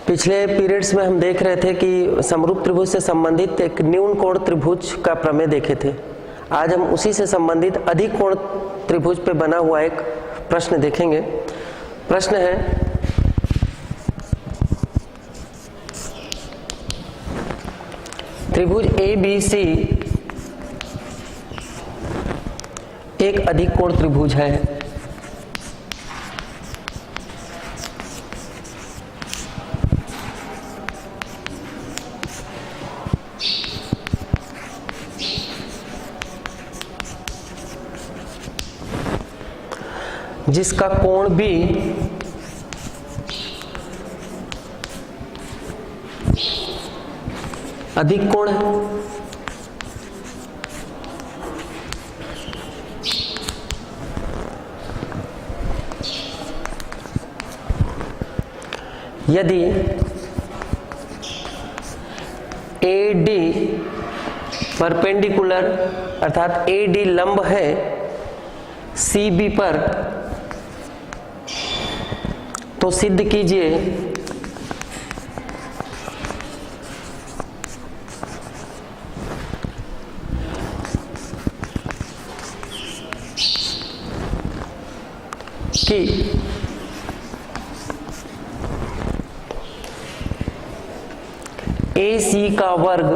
पिछले पीरियड्स में हम देख रहे थे कि समरूप त्रिभुज से संबंधित एक न्यून कोण त्रिभुज का प्रमेय देखे थे। आज हम उसी से संबंधित अधिक कोण त्रिभुज पे बना हुआ एक प्रश्न देखेंगे। प्रश्न है त्रिभुज ABC एक अधिक कोण त्रिभुज है। जिसका कोण भी अधिक कोण है। यदि AD परपेंडिकुलर अर्थात AD लंब है CB पर, तो सिद्ध कीजिए कि AC का वर्ग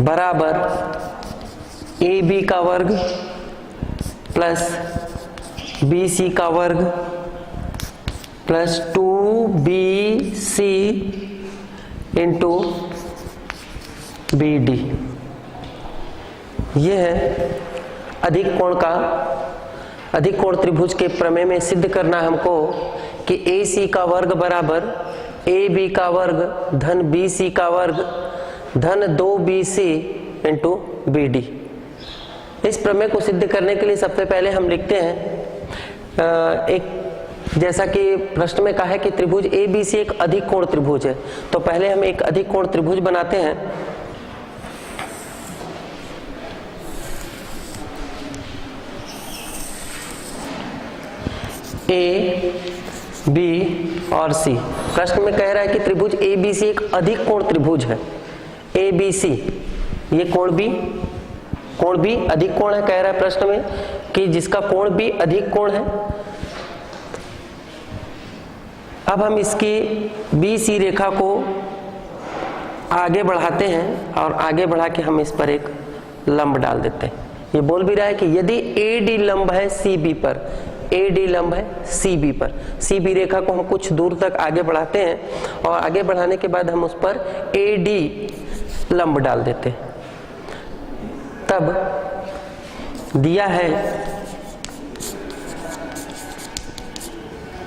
बराबर AB का वर्ग प्लस BC का वर्ग प्लस 2BC इंटू BD। यह है अधिक कोण त्रिभुज के प्रमेय में सिद्ध करना हमको कि AC का वर्ग बराबर AB का वर्ग धन BC का वर्ग धन 2BC इंटू BD। इस प्रमेय को सिद्ध करने के लिए सबसे पहले हम लिखते हैं एक, जैसा कि प्रश्न में कहा है कि त्रिभुज ABC एक अधिक कोण त्रिभुज है, तो पहले हम एक अधिक कोण त्रिभुज बनाते हैं। A, B और C। प्रश्न में कह रहा है कि त्रिभुज ABC एक अधिक कोण त्रिभुज है। ABC ये कोण भी अधिक कोण है, कह रहा है प्रश्न में कि जिसका कोण भी अधिक कोण है। अब हम इसकी BC रेखा को आगे बढ़ाते हैं और आगे बढ़ा के हम इस पर एक लंब डाल देते हैं। ये बोल भी रहा है कि यदि AD लंब है CB पर, AD लंब है CB पर, CB रेखा को हम कुछ दूर तक आगे बढ़ाते हैं और आगे बढ़ाने के बाद हम उस पर AD लंब डाल देते हैं। तब दिया है,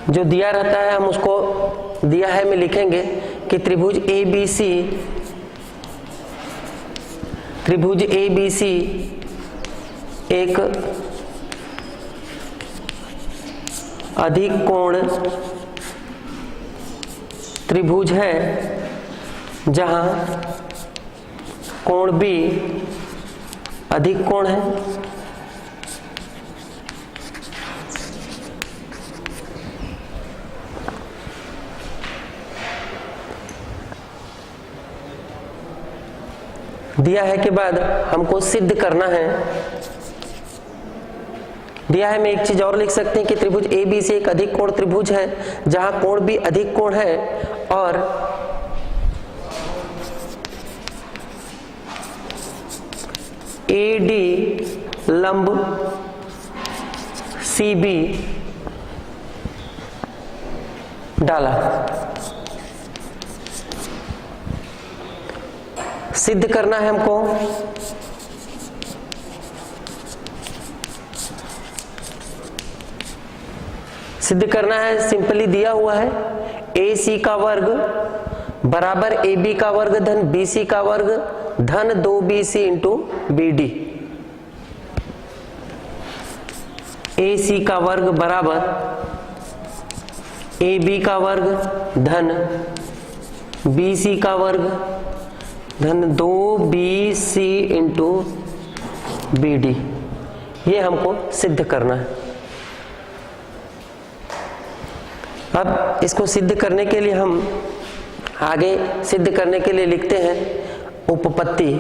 जो दिया रहता है हम उसको दिया है में लिखेंगे कि त्रिभुज ABC एक अधिक कोण त्रिभुज है जहां कोण भी अधिक कोण है। दिया है के बाद हमको सिद्ध करना है। दिया है में एक चीज और लिख सकते हैं कि त्रिभुज ABC एक अधिक कोण त्रिभुज है जहां कोण भी अधिक कोण है और AD लंब CB डाला। सिद्ध करना है हमको सिंपली दिया हुआ है AC का वर्ग बराबर AB का वर्ग धन BC का वर्ग धन 2BC इंटू BD। AC का वर्ग बराबर AB का वर्ग धन BC का वर्ग धन 2BC इंटू BD। ये हमको सिद्ध करना है। अब इसको सिद्ध करने के लिए हम आगे सिद्ध करने के लिए लिखते हैं उपपत्ति।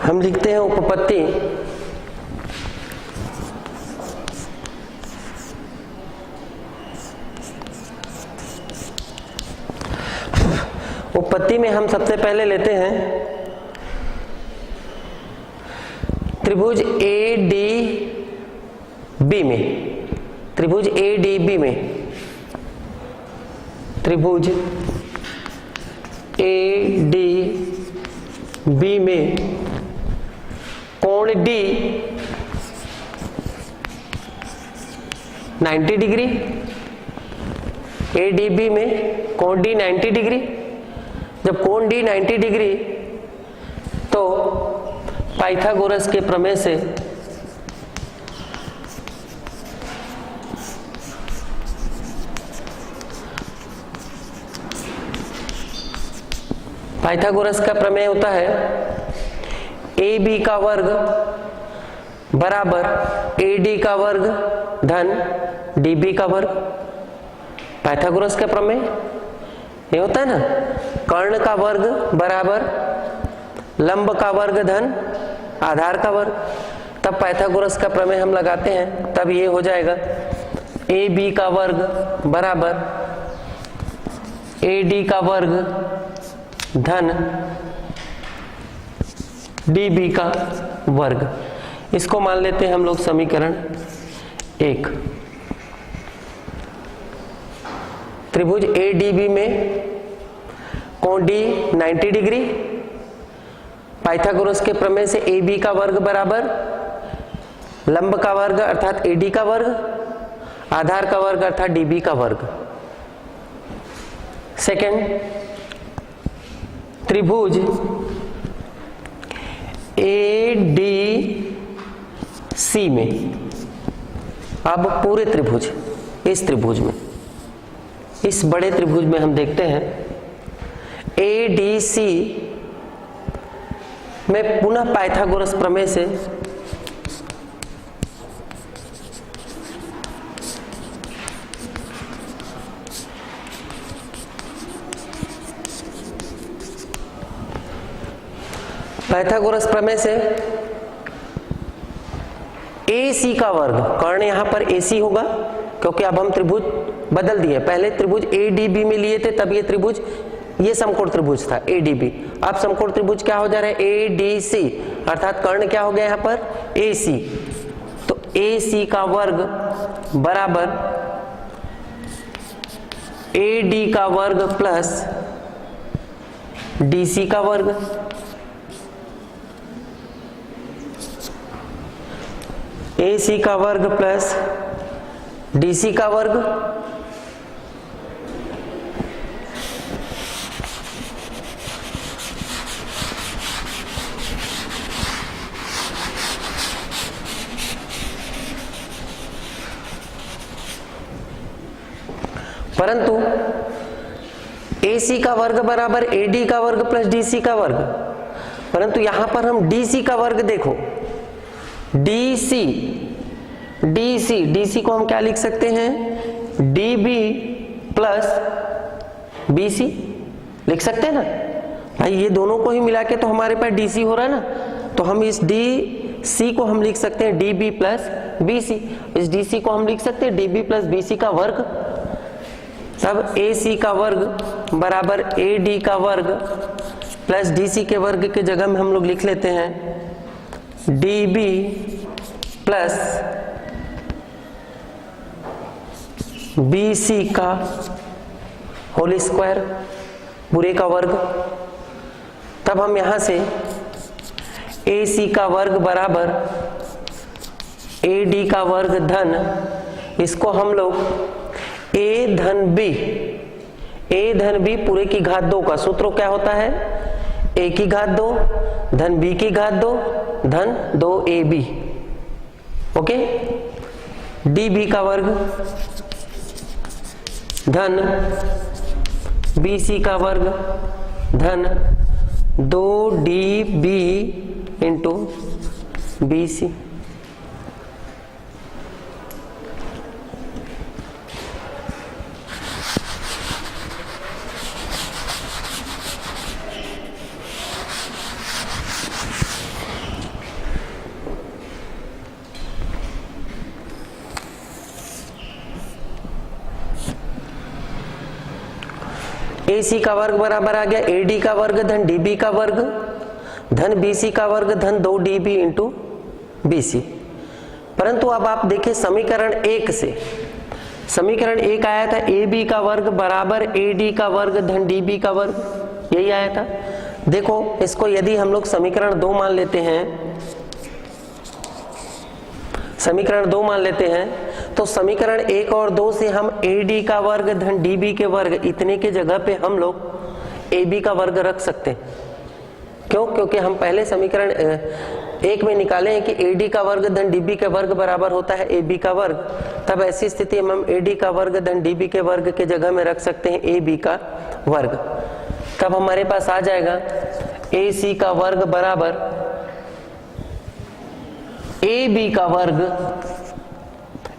हम लिखते हैं उपपत्ति उपपत्ति में हम सबसे पहले लेते हैं त्रिभुज ADB में, त्रिभुज ADB में, त्रिभुज ADB में कोण D 90 डिग्री, ADB में कोण D 90 डिग्री। जब कोण D 90 डिग्री तो पाइथागोरस के प्रमेय से पाइथागोरस का प्रमेय होता है AB का वर्ग बराबर AD का वर्ग धन DB का वर्ग। पाइथागोरस का प्रमेय ये होता है ना, कर्ण का वर्ग बराबर लंब का वर्ग धन आधार का वर्ग। तब पाइथागोरस का प्रमेय हम लगाते हैं, तब ये हो जाएगा AB का वर्ग बराबर AD का वर्ग धन DB का वर्ग। इसको मान लेते हैं हम लोग समीकरण 1। त्रिभुज ADB में कोण D 90 डिग्री, पाइथागोरस के प्रमेय से AB का वर्ग बराबर लंब का वर्ग अर्थात AD का वर्ग, आधार का वर्ग अर्थात DB का वर्ग। सेकंड, त्रिभुज ADC में, अब पूरे त्रिभुज, इस त्रिभुज में, इस बड़े त्रिभुज में हम देखते हैं ADC में पुनः पाइथागोरस प्रमेय से पाइथागोरस प्रमेय से AC का वर्ग, कर्ण यहां पर AC होगा क्योंकि अब हम त्रिभुज बदल दिए। पहले त्रिभुज ADB में लिए थे, तब ये त्रिभुज, ये समकोण त्रिभुज था ADB। अब समकोण त्रिभुज क्या हो जा रहा है ADC, अर्थात कर्ण क्या हो गया यहां पर AC। तो AC का वर्ग बराबर AD का वर्ग प्लस DC का वर्ग। AC का वर्ग प्लस DC का वर्ग परंतु AC का वर्ग बराबर AD का वर्ग प्लस DC का वर्ग, परंतु यहां पर हम DC का वर्ग देखो, DC को हम क्या लिख सकते हैं DB प्लस BC लिख सकते हैं ना भाई। ये दोनों को ही मिला के तो हमारे पास DC हो रहा है ना, तो हम इस DC को हम लिख सकते हैं DB प्लस BC, इस DC को हम लिख सकते हैं DB प्लस BC का वर्ग। तब AC का वर्ग बराबर AD का वर्ग प्लस DC के वर्ग के जगह में हम लोग लिख लेते हैं DB प्लस BC का होल स्क्वायर पूरे का वर्ग। तब हम यहां से AC का वर्ग बराबर AD का वर्ग धन, इसको हम लोग A धन B पूरे की घात 2 का सूत्र क्या होता है, A की घात 2 धन B की घात 2 धन 2AB। ओके, DB का वर्ग धन BC का वर्ग धन 2DB इंटू BC। AC का वर्ग बराबर आ गया AD का वर्ग धन DB का वर्ग धन BC का वर्ग धन 2DB इंटू BC। परंतु अब आप देखिए समीकरण 1 से, समीकरण 1 आया था AB का वर्ग बराबर AD का वर्ग धन DB का वर्ग, यही आया था। देखो इसको यदि हम लोग समीकरण 2 मान लेते हैं, समीकरण 2 मान लेते हैं, तो समीकरण 1 और 2 से हम AD का वर्ग धन DB के वर्ग इतने के जगह पे हम लोग AB का वर्ग रख सकते हैं। क्यों? क्योंकि हम पहले समीकरण 1 में निकाले हैं कि AD का वर्ग धन DB के वर्ग बराबर होता है AB का वर्ग। तब ऐसी स्थिति में हम AD का वर्ग धन DB के वर्ग के जगह में रख सकते हैं AB का वर्ग। तब हमारे पास आ जाएगा AC का वर्ग बराबर AB का वर्ग,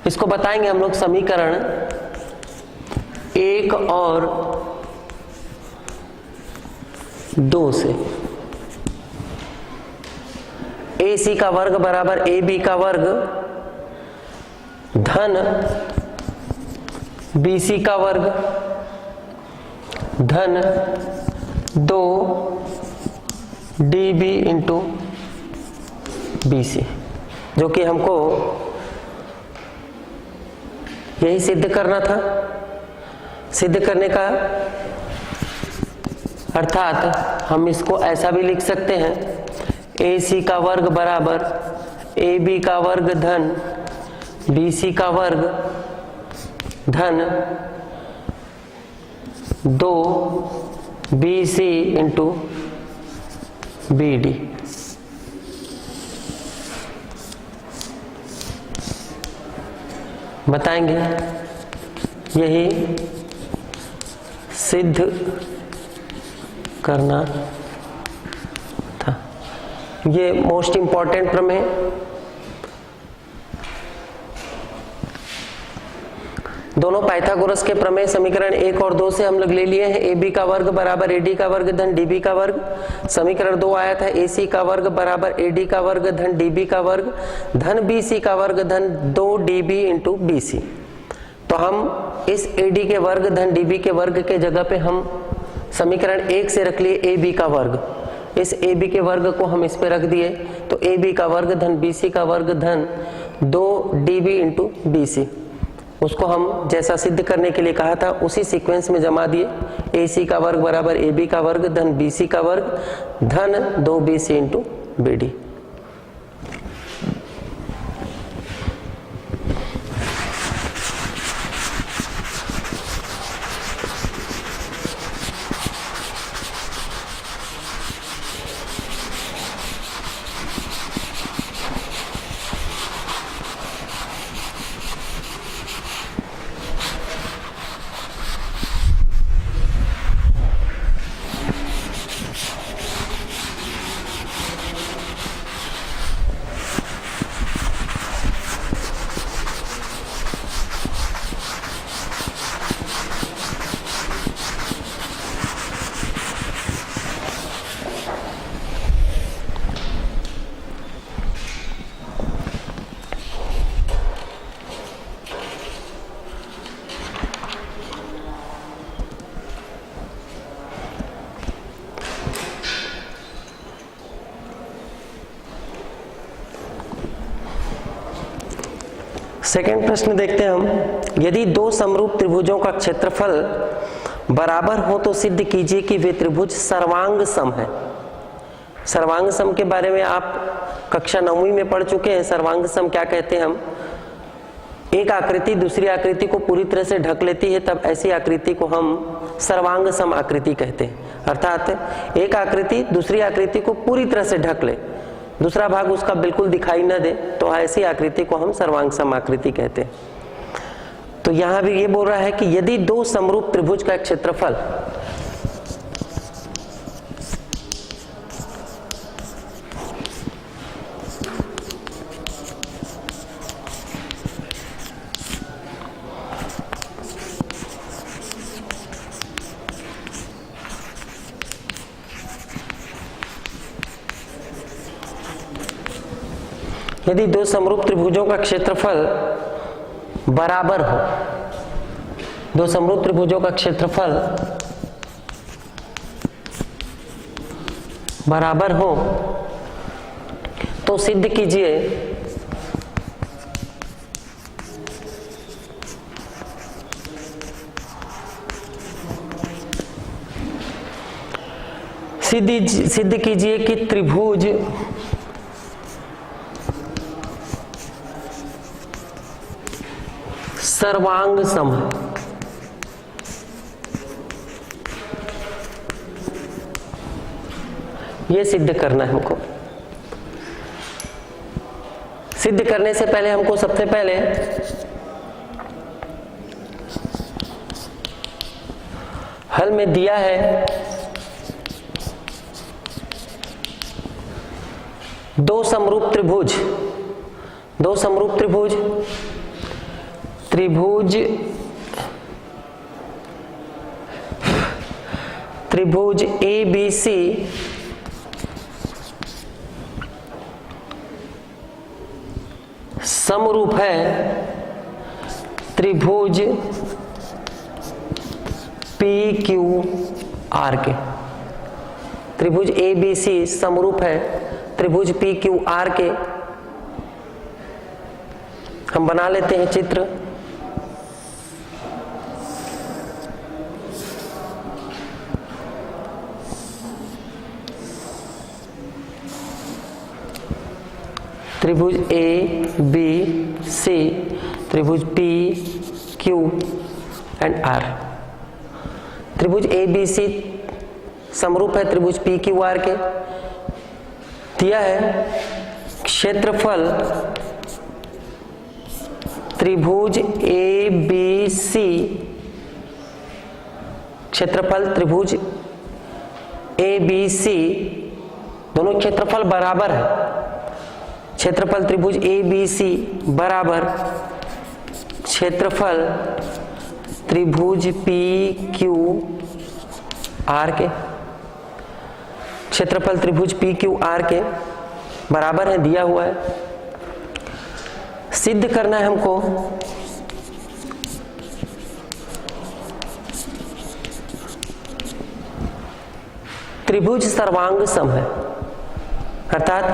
इसको बताएंगे हम लोग समीकरण 1 और 2 से। AC का वर्ग बराबर AB का वर्ग धन BC का वर्ग धन 2DB इंटू BC, जो कि हमको यही सिद्ध करना था। सिद्ध करने का अर्थात हम इसको ऐसा भी लिख सकते हैं, AC का वर्ग बराबर AB का वर्ग धन BC का वर्ग धन 2BC इंटू BD। बताएंगे यही सिद्ध करना था। ये मोस्ट इंपॉर्टेंट प्रमेय, दोनों पाइथागोरस के प्रमेय समीकरण 1 और 2 से हम लोग ले लिए हैं। AB का वर्ग बराबर AD का वर्ग धन DB का वर्ग। समीकरण 2 आया था AC का वर्ग बराबर AD का वर्ग धन DB का वर्ग धन BC का वर्ग धन 2DB इंटू BC। तो हम इस AD के वर्ग धन DB के वर्ग के जगह पे हम समीकरण 1 से रख लिए AB का वर्ग। इस AB के वर्ग को हम इस पे रख दिए, तो AB का वर्ग धन BC का वर्ग धन 2DB इंटू BC। उसको हम जैसा सिद्ध करने के लिए कहा था उसी सीक्वेंस में जमा दिए। AC का वर्ग बराबर AB का वर्ग धन BC का वर्ग धन 2BC इंटू BD। सेकंड प्रश्न देखते हैं हम। यदि दो समरूप त्रिभुजों का क्षेत्रफल बराबर हो तो सिद्ध कीजिए कि वे त्रिभुज सर्वांग सम है। सर्वांग सम के बारे में आप कक्षा 9वीं में पढ़ चुके हैं। सर्वांग सम क्या कहते हैं हम? एक आकृति दूसरी आकृति को पूरी तरह से ढक लेती है, तब ऐसी आकृति को हम सर्वांग सम आकृति कहते हैं। अर्थात एक आकृति दूसरी आकृति को पूरी तरह से ढक ले, दूसरा भाग उसका बिल्कुल दिखाई न दे, तो ऐसी आकृति को हम सर्वांग सम आकृति कहते हैं। तो यहां भी ये बोल रहा है कि यदि दो समरूप त्रिभुज का क्षेत्रफल यदि दो समरूप त्रिभुजों का क्षेत्रफल बराबर हो, दो समरूप त्रिभुजों का क्षेत्रफल बराबर हो, तो सिद्ध कीजिए सिद्ध कीजिए कि त्रिभुज सर्वांग सम है। यह सिद्ध करना है हमको। सिद्ध करने से पहले हमको सबसे पहले हल में दिया है दो समरूप त्रिभुज, दो समरूप त्रिभुज, त्रिभुज ए बी सी समरूप है त्रिभुज पी क्यू आर के। त्रिभुज ए बी सी समरूप है त्रिभुज पी क्यू आर के। हम बना लेते हैं चित्र। त्रिभुज ए बी सी, त्रिभुज पी क्यू एंड आर। त्रिभुज ए बी सी समरूप है त्रिभुज पी क्यू आर के। दिया है क्षेत्रफल त्रिभुज ए बी सी, क्षेत्रफल त्रिभुज ए बी सी, दोनों क्षेत्रफल बराबर है। क्षेत्रफल त्रिभुज ए बी सी बराबर क्षेत्रफल त्रिभुज पी क्यू आर के। क्षेत्रफल त्रिभुज पी क्यू आर के बराबर है, दिया हुआ है। सिद्ध करना है हमको त्रिभुज सर्वांग सम है, अर्थात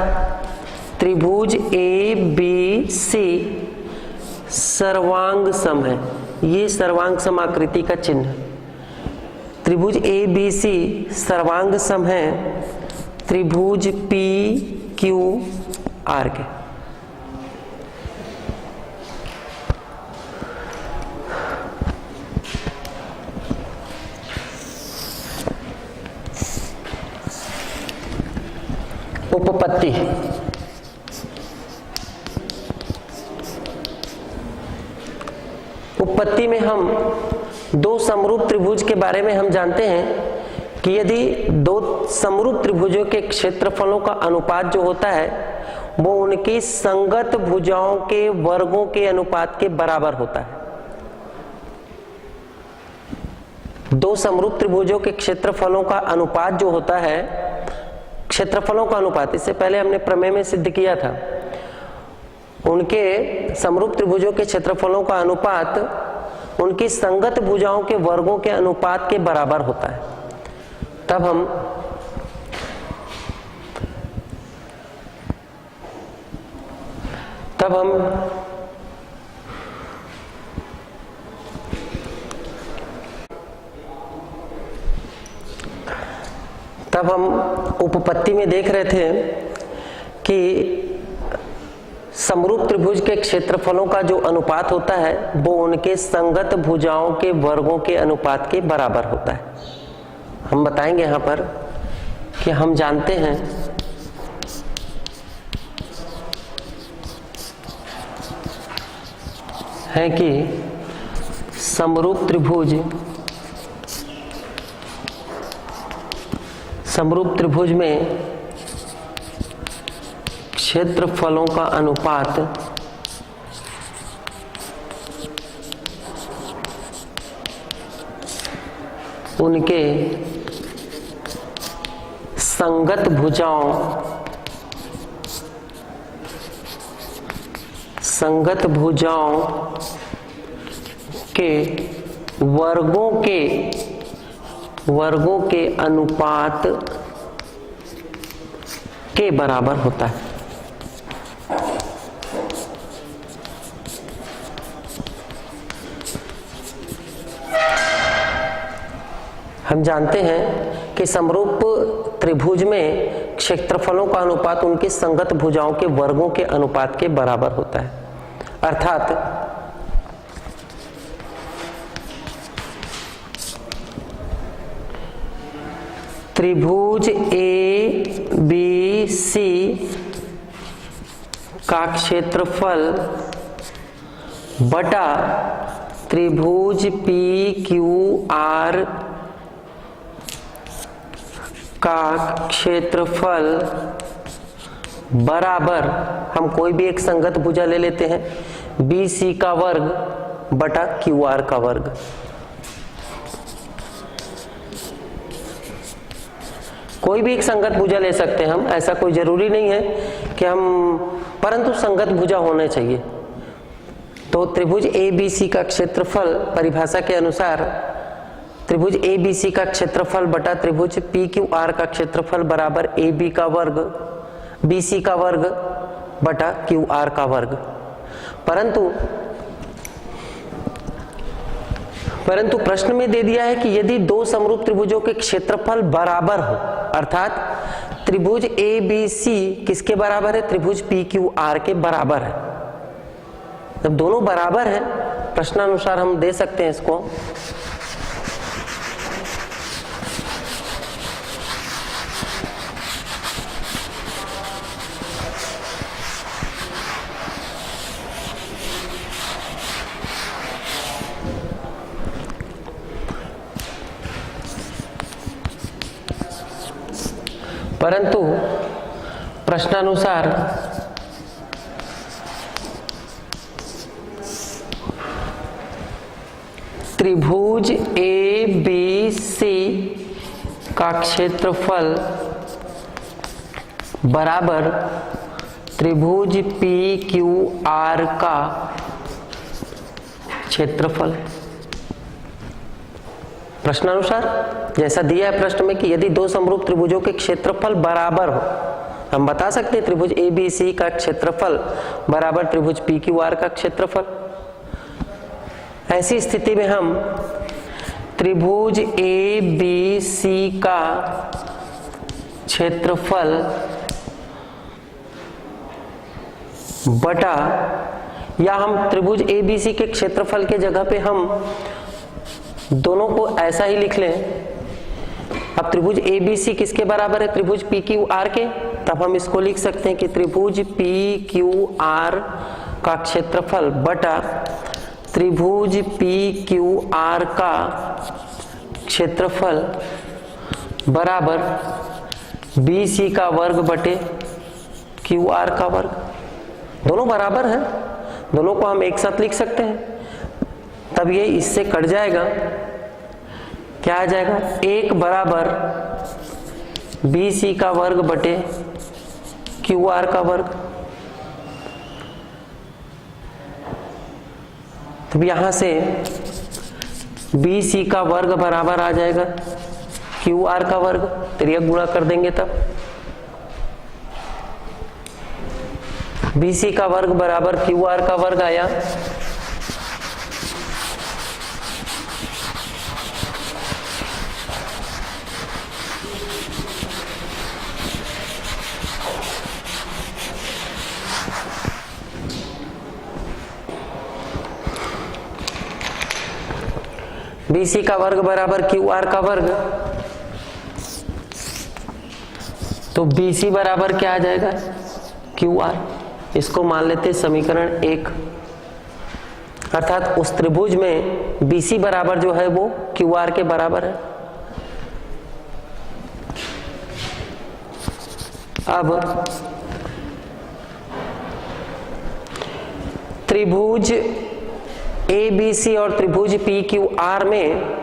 त्रिभुज ए बी सी सर्वांग सम है। ये सर्वांग सम आकृति का चिन्ह है। त्रिभुज ए बी सी सर्वांग सम है त्रिभुज पी क्यू आर के। उपपत्ति। उपपत्ति में हम दो समरूप त्रिभुज के बारे में हम जानते हैं कि यदि दो समरूप त्रिभुजों के क्षेत्रफलों का अनुपात जो होता है वो उनकी संगत भुजाओं के वर्गों के अनुपात के बराबर होता है। दो समरूप त्रिभुजों के क्षेत्रफलों का अनुपात जो होता है, क्षेत्रफलों का अनुपात, इससे पहले हमने प्रमेय में सिद्ध किया था, उनके समरूप त्रिभुजों के क्षेत्रफलों का अनुपात उनकी संगत भुजाओं के वर्गों के अनुपात के बराबर होता है। तब हम उपपत्ति में देख रहे थे कि समरूप त्रिभुज के क्षेत्रफलों का जो अनुपात होता है वो उनके संगत भुजाओं के वर्गों के अनुपात के बराबर होता है। हम बताएंगे यहां पर कि हम जानते हैं कि समरूप त्रिभुज में क्षेत्रफलों का अनुपात उनके संगत भुजाओं के वर्गों के अनुपात के बराबर होता है। हम जानते हैं कि समरूप त्रिभुज में क्षेत्रफलों का अनुपात उनके संगत भुजाओं के वर्गों के अनुपात के बराबर होता है। अर्थात त्रिभुज ए बी सी का क्षेत्रफल बटा त्रिभुज पी क्यू आर का क्षेत्रफल बराबर, हम कोई भी एक संगत भुजा ले लेते हैं, बी सी का वर्ग बटा क्यू आर का वर्ग। कोई भी एक संगत भुजा ले सकते हैं हम, ऐसा कोई जरूरी नहीं है कि परंतु संगत भुजा होने चाहिए। तो त्रिभुज ए बी सी का क्षेत्रफल परिभाषा के अनुसार त्रिभुज ए बी सी का क्षेत्रफल बटा त्रिभुज पी क्यू आर का क्षेत्रफल बराबर ए बी का वर्ग बी सी का वर्ग बटा क्यू आर का वर्ग। परंतु प्रश्न में दे दिया है कि यदि दो समरूप त्रिभुजों के क्षेत्रफल बराबर हो, अर्थात त्रिभुज ए बी सी किसके बराबर है? त्रिभुज पी क्यू आर के बराबर है। जब दोनों बराबर हैं, प्रश्नानुसार हम दे सकते हैं इसको परंतु प्रश्नानुसार त्रिभुज ए बी सी का क्षेत्रफल बराबर त्रिभुज पी क्यू आर का क्षेत्रफल। प्रश्नानुसार जैसा दिया है प्रश्न में कि यदि दो समरूप त्रिभुजों के क्षेत्रफल बराबर हो, हम बता सकते हैं त्रिभुज ए बी सी का क्षेत्रफल बराबर त्रिभुज पी क्यू आर का क्षेत्रफल। ऐसी स्थिति में हम त्रिभुज ए बी सी का क्षेत्रफल बटा, या हम त्रिभुज ए बी सी के क्षेत्रफल के जगह पे हम दोनों को ऐसा ही लिख लें। अब त्रिभुज ए बी सी किसके बराबर है? त्रिभुज पी क्यू आर के। तब हम इसको लिख सकते हैं कि त्रिभुज पी क्यू आर का क्षेत्रफल बटा त्रिभुज पी क्यू आर का क्षेत्रफल बराबर बी सी का वर्ग बटे क्यू आर का वर्ग। दोनों बराबर हैं, दोनों को हम एक साथ लिख सकते हैं। तब ये इससे कट जाएगा, क्या आ जाएगा? एक बराबर बी सी का वर्ग बटे क्यू आर का वर्ग। तब यहां से बी सी का वर्ग बराबर आ जाएगा क्यू आर का वर्ग, तिर्यक गुणा कर देंगे तब बी सी का वर्ग बराबर क्यू आर का वर्ग आया। BC का वर्ग बराबर QR का वर्ग, तो BC बराबर क्या आ जाएगा? QR। इसको मान लेते हैं समीकरण 1, अर्थात उस त्रिभुज में BC बराबर जो है वो QR के बराबर है। अब त्रिभुज ABC और त्रिभुज PQR में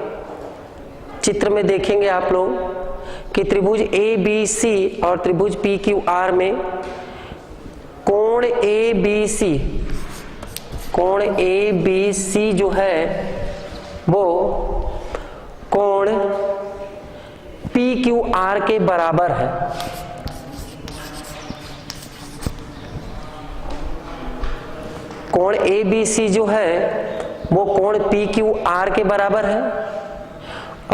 चित्र में देखेंगे आप लोग कि त्रिभुज ABC और त्रिभुज PQR में कोण ABC जो है वो कोण PQR के बराबर है। कोण ABC जो है वो कोण PQR के बराबर है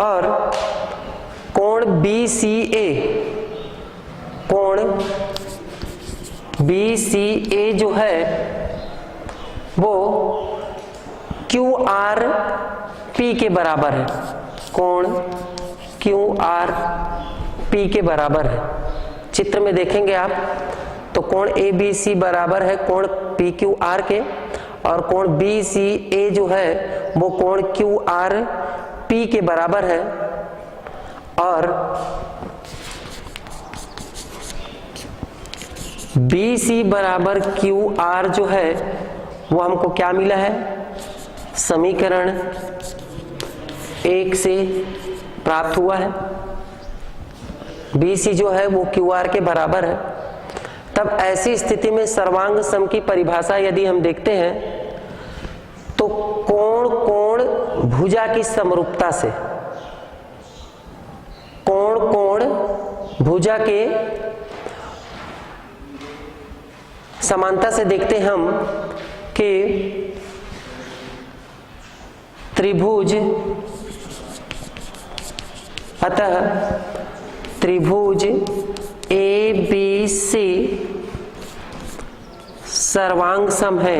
और कोण BCA जो है वो QRP के बराबर है। कोण QRP के बराबर है। चित्र में देखेंगे आप तो कोण ABC बराबर है कोण PQR के और कोण BCA जो है वो कोण QRP के बराबर है और BC बराबर QR जो है वो हमको क्या मिला है? समीकरण 1 से प्राप्त हुआ है। BC जो है वो QR के बराबर है। तब ऐसी स्थिति में सर्वांग सम की परिभाषा यदि हम देखते हैं तो कोण भुजा की समरूपता से, कोण भुजा के समानता से देखते हैं हम कि त्रिभुज, अतः त्रिभुज ABC सर्वांग सम है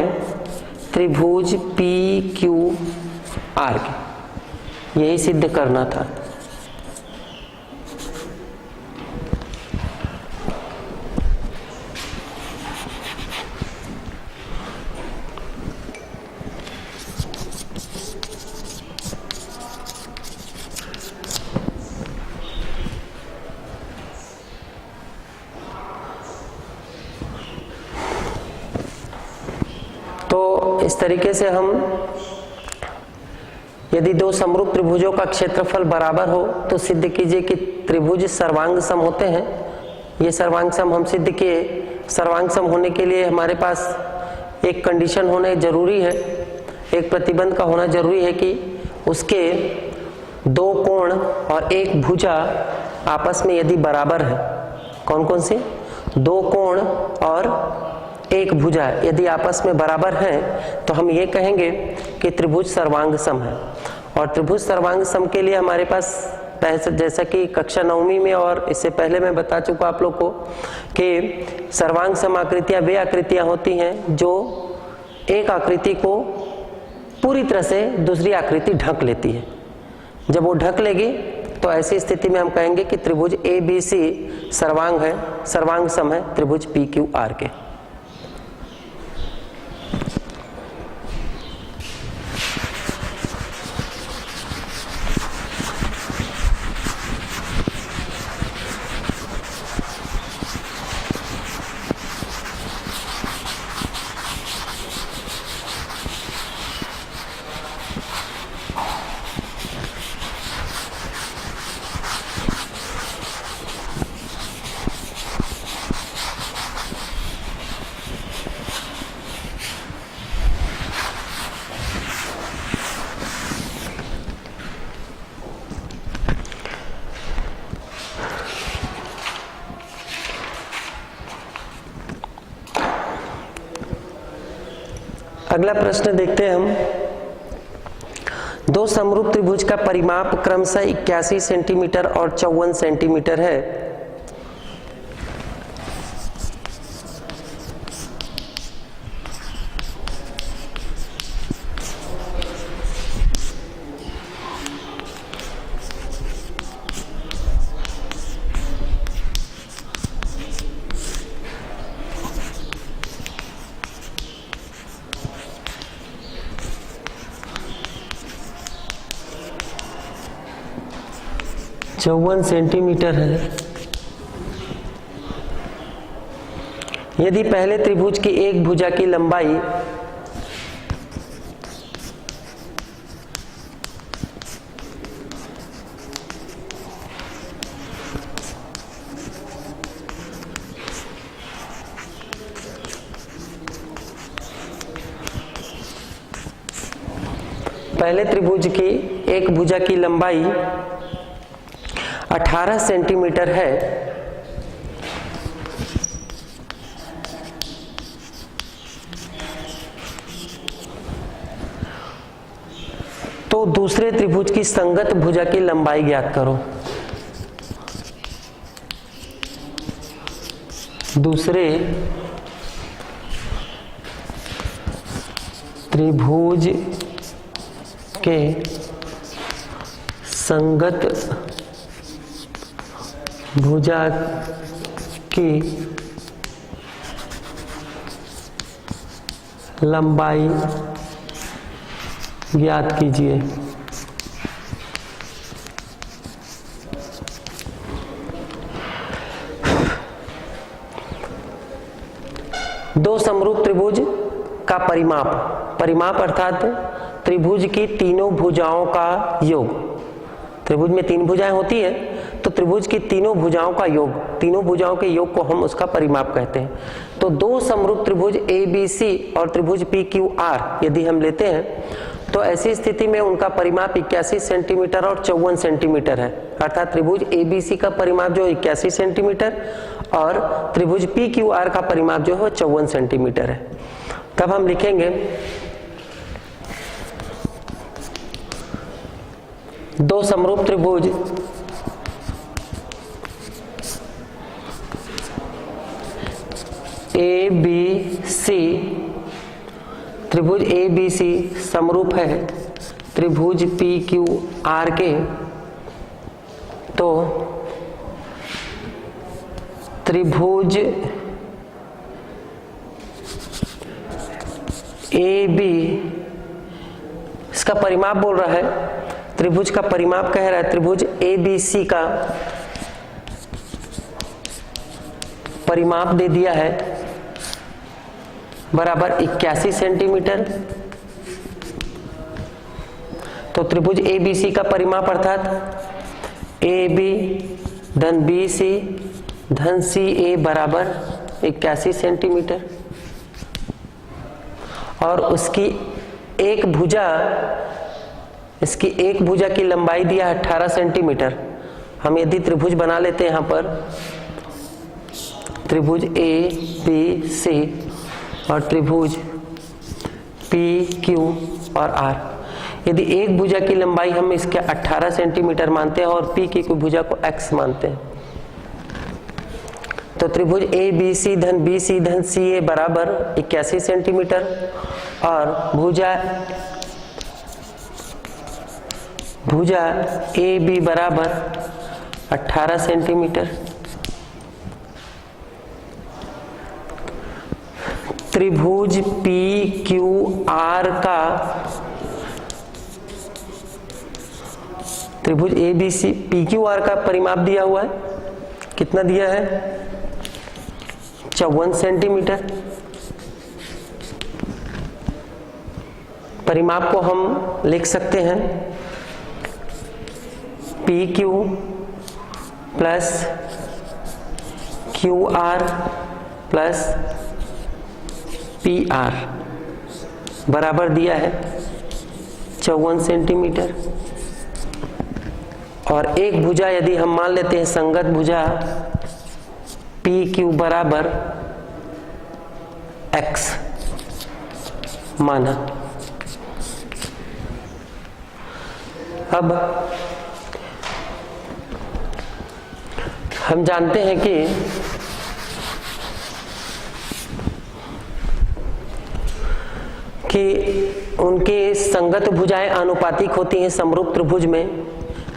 त्रिभुज PQR के। यही सिद्ध करना था। इस तरीके से हम यदि दो समरूप त्रिभुजों का क्षेत्रफल बराबर हो तो सिद्ध कीजिए कि त्रिभुज सर्वांग सम होते हैं। ये सर्वांग सम हम सिद्ध किए। सर्वांग सम होने के लिए हमारे पास एक कंडीशन होने जरूरी है, एक प्रतिबंध का होना जरूरी है कि उसके दो कोण और एक भुजा आपस में यदि बराबर है। कौन कौन से? दो कोण और एक भुजा यदि आपस में बराबर हैं तो हम ये कहेंगे कि त्रिभुज सर्वांग सम है। और त्रिभुज सर्वांग सम के लिए हमारे पास जैसा कि कक्षा 9वीं में और इससे पहले मैं बता चुका आप लोग को कि सर्वांग सम आकृतियां वे आकृतियां होती हैं जो एक आकृति को पूरी तरह से दूसरी आकृति ढक लेती है। जब वो ढक लेगी तो ऐसी स्थिति में हम कहेंगे कि त्रिभुज ABC सर्वांग सम है त्रिभुज PQR के। अगला प्रश्न देखते हैं हम। दो समरूप त्रिभुज का परिमाप क्रमशः 81 सेंटीमीटर और 54 सेंटीमीटर है। 54 सेंटीमीटर है। यदि पहले त्रिभुज की एक भुजा की लंबाई एक भुजा की लंबाई 18 सेंटीमीटर है, तो दूसरे त्रिभुज की संगत भुजा की लंबाई ज्ञात करो। दूसरे त्रिभुज के संगत भुजा की लंबाई ज्ञात कीजिए। दो समरूप त्रिभुज का परिमाप अर्थात त्रिभुज की तीनों भुजाओं का योग। त्रिभुज में तीन भुजाएं होती है, तो त्रिभुज की तीनों भुजाओं का योग, तीनों भुजाओं के योग को हम उसका परिमाप कहते हैं। तो दो समरूप त्रिभुज ABC और त्रिभुज PQR यदि हम लेते हैं, तो ऐसी स्थिति में उनका परिमाप 81 सेंटीमीटर और 54 सेंटीमीटर है। अर्थात त्रिभुज ABC का परिमाप जो 81 सेंटीमीटर और त्रिभुज PQR का परिमाप जो है 54 सेंटीमीटर है। तब हम लिखेंगे दो समरूप त्रिभुज ABC, त्रिभुज ABC समरूप है त्रिभुज PQR के, तो त्रिभुज AB इसका परिमाप बोल रहा है, त्रिभुज का परिमाप कह रहा है, त्रिभुज ABC का परिमाप दे दिया है बराबर 81 सेंटीमीटर। तो त्रिभुज ABC का परिमाप अर्थात AB धन BC धन CA बराबर 81 सेंटीमीटर, और उसकी एक भुजा, इसकी एक भुजा की लंबाई दिया है 18 सेंटीमीटर। हम यदि त्रिभुज बना लेते हैं, यहाँ पर त्रिभुज ABC और त्रिभुज PQ और R, यदि एक भुजा की लंबाई हम इसके 18 सेंटीमीटर मानते हैं और P की कोई भुजा को X मानते हैं, तो त्रिभुज ABC धन BC धन CA बराबर 81 सेंटीमीटर और भुजा AB बराबर 18 सेंटीमीटर। त्रिभुज PQR का, त्रिभुज ABC PQR का परिमाप दिया हुआ है, कितना दिया है 54 सेंटीमीटर। परिमाप को हम लिख सकते हैं PQ plus QR plus PR बराबर दिया है 54 सेंटीमीटर। और एक भुजा यदि हम मान लेते हैं संगत भुजा PQ बराबर X माना। अब हम जानते हैं कि उनके संगत भुजाएं आनुपातिक होती हैं समरूप त्रिभुज में।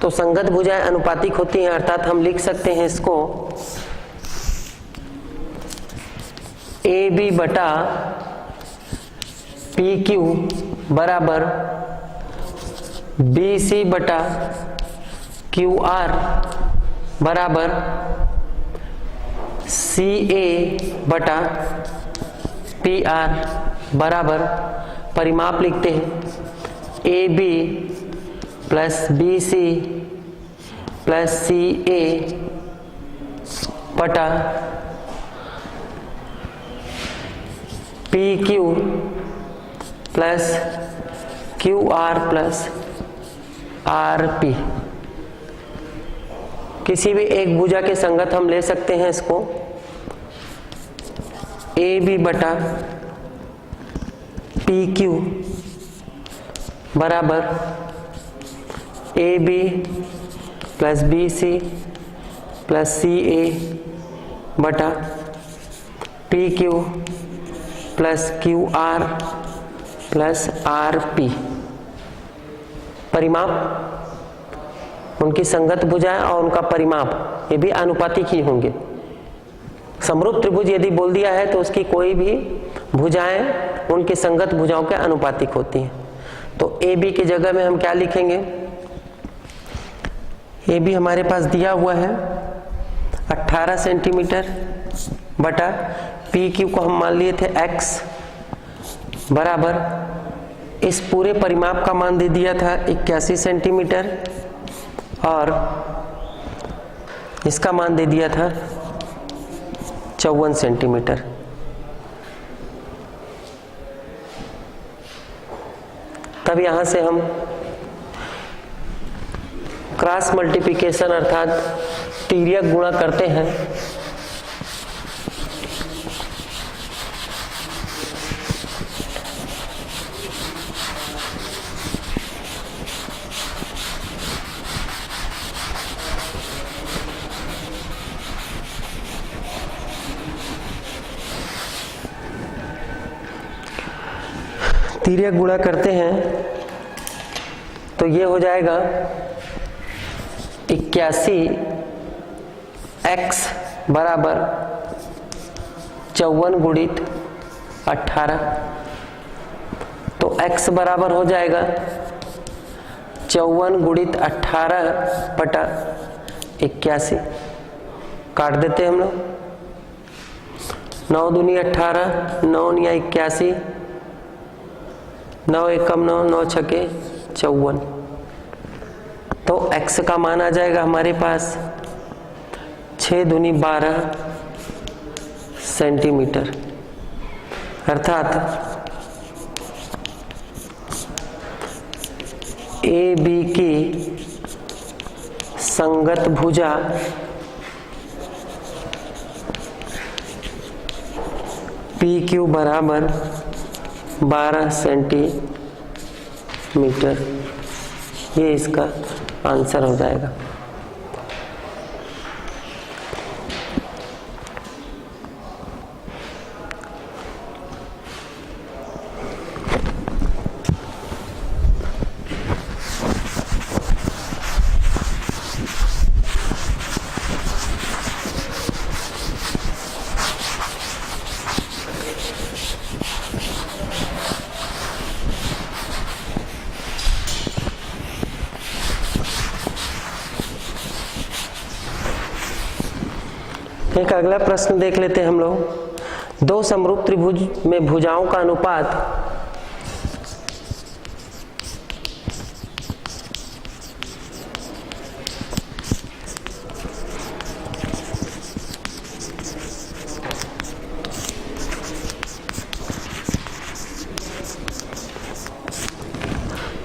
तो संगत भुजाएं आनुपातिक होती हैं, अर्थात हम लिख सकते हैं इसको AB बटा PQ बराबर BC बटा QR बराबर CA बटा PR बराबर, परिमाप लिखते हैं, AB plus BC plus CA बटा PQ plus QR plus RP। किसी भी एक भुजा के संगत हम ले सकते हैं इसको, AB बटा PQ बराबर AB plus BC plus CA बटा PQ plus QR plus RP। परिमाप, उनकी संगत भुजाएं और उनका परिमाप ये भी आनुपातिक ही होंगे। समरूप त्रिभुज यदि बोल दिया है तो उसकी कोई भी भुजाएं उनकी संगत भुजाओं के आनुपातिक होती हैं। तो AB की जगह में हम क्या लिखेंगे, AB हमारे पास दिया हुआ है 18 सेंटीमीटर बटा PQ को हम मान लिए थे x बराबर, इस पूरे परिमाप का मान दे दिया था 81 सेंटीमीटर और इसका मान दे दिया था 54 सेंटीमीटर। तब यहां से हम क्रॉस मल्टीप्लिकेशन अर्थात तिर्यक गुणा करते हैं। तिर्यक गुणा करते हैं तो ये हो जाएगा 81x बराबर 54 गुणित 18। तो x बराबर हो जाएगा 54 गुणित 18 बटा 81। काट देते हैं हम लोग, 9 दूनी 18, 9 निया 81, 9 एकम 9, 9 छके 54। तो x का मान आ जाएगा हमारे पास 6 दूनी 12 सेंटीमीटर, अर्थात AB की संगत भुजा PQ बराबर 12 सेंटीमीटर, ये इसका आंसर हो जाएगा। एक अगला प्रश्न देख लेते हैं हम लोग। दो समरूप त्रिभुज में भुजाओं का अनुपात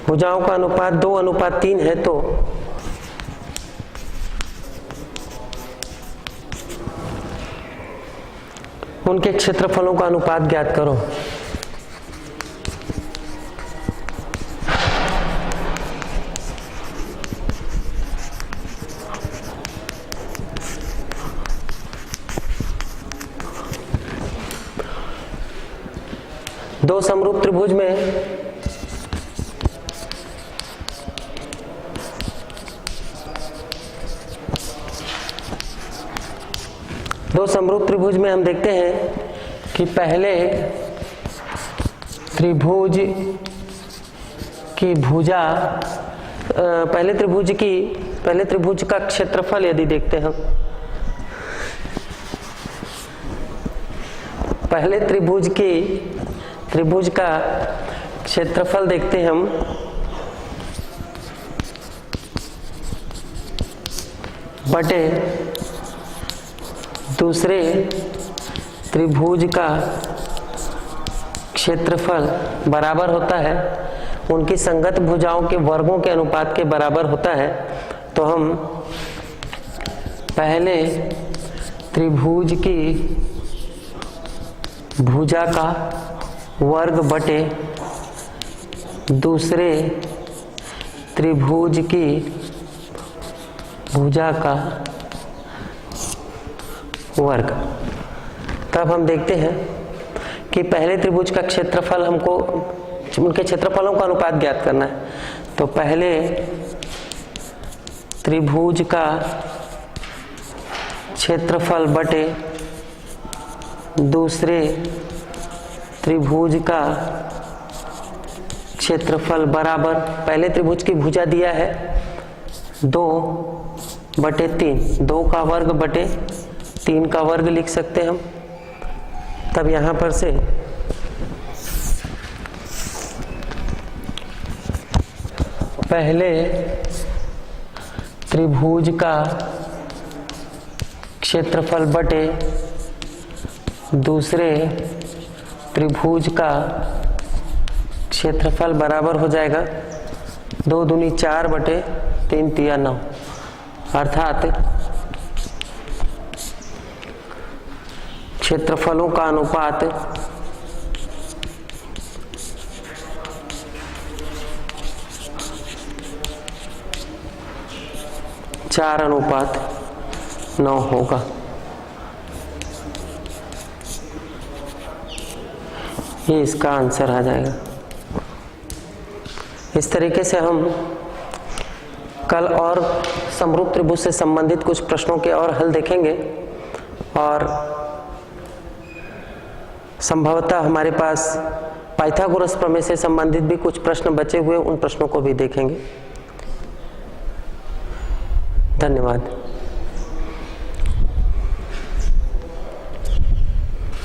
भुजाओं का अनुपात 2:3 है, तो उनके क्षेत्रफलों का अनुपात ज्ञात करो। दो समरूप त्रिभुज में हम देखते हैं कि पहले त्रिभुज की पहले त्रिभुज का क्षेत्रफल यदि देखते हैं, पहले त्रिभुज का क्षेत्रफल देखते हैं हम। बटे दूसरे त्रिभुज का क्षेत्रफल बराबर होता है उनकी संगत भुजाओं के वर्गों के अनुपात के बराबर होता है। तो हम पहले त्रिभुज की भुजा का वर्ग बटे दूसरे त्रिभुज की भुजा का वर्ग। तब हम देखते हैं कि पहले त्रिभुज का क्षेत्रफल हमको उनके क्षेत्रफलों का अनुपात ज्ञात करना है। तो पहले त्रिभुज का क्षेत्रफल बटे दूसरे त्रिभुज का क्षेत्रफल बराबर, पहले त्रिभुज की भुजा दिया है 2/3, 2 का वर्ग बटे 3 का वर्ग लिख सकते हैं हम। तब यहां पर से पहले त्रिभुज का क्षेत्रफल बटे दूसरे त्रिभुज का क्षेत्रफल बराबर हो जाएगा 2 दूनी 4 बटे 3 तिया 9, अर्थात क्षेत्रफलों का अनुपात 4:9 होगा। ये इसका आंसर आ जाएगा। इस तरीके से हम कल और समरूप त्रिभुज से संबंधित कुछ प्रश्नों के और हल देखेंगे और संभवतः हमारे पास पाइथागोरस प्रमेय से संबंधित भी कुछ प्रश्न बचे हुए, उन प्रश्नों को भी देखेंगे। धन्यवाद।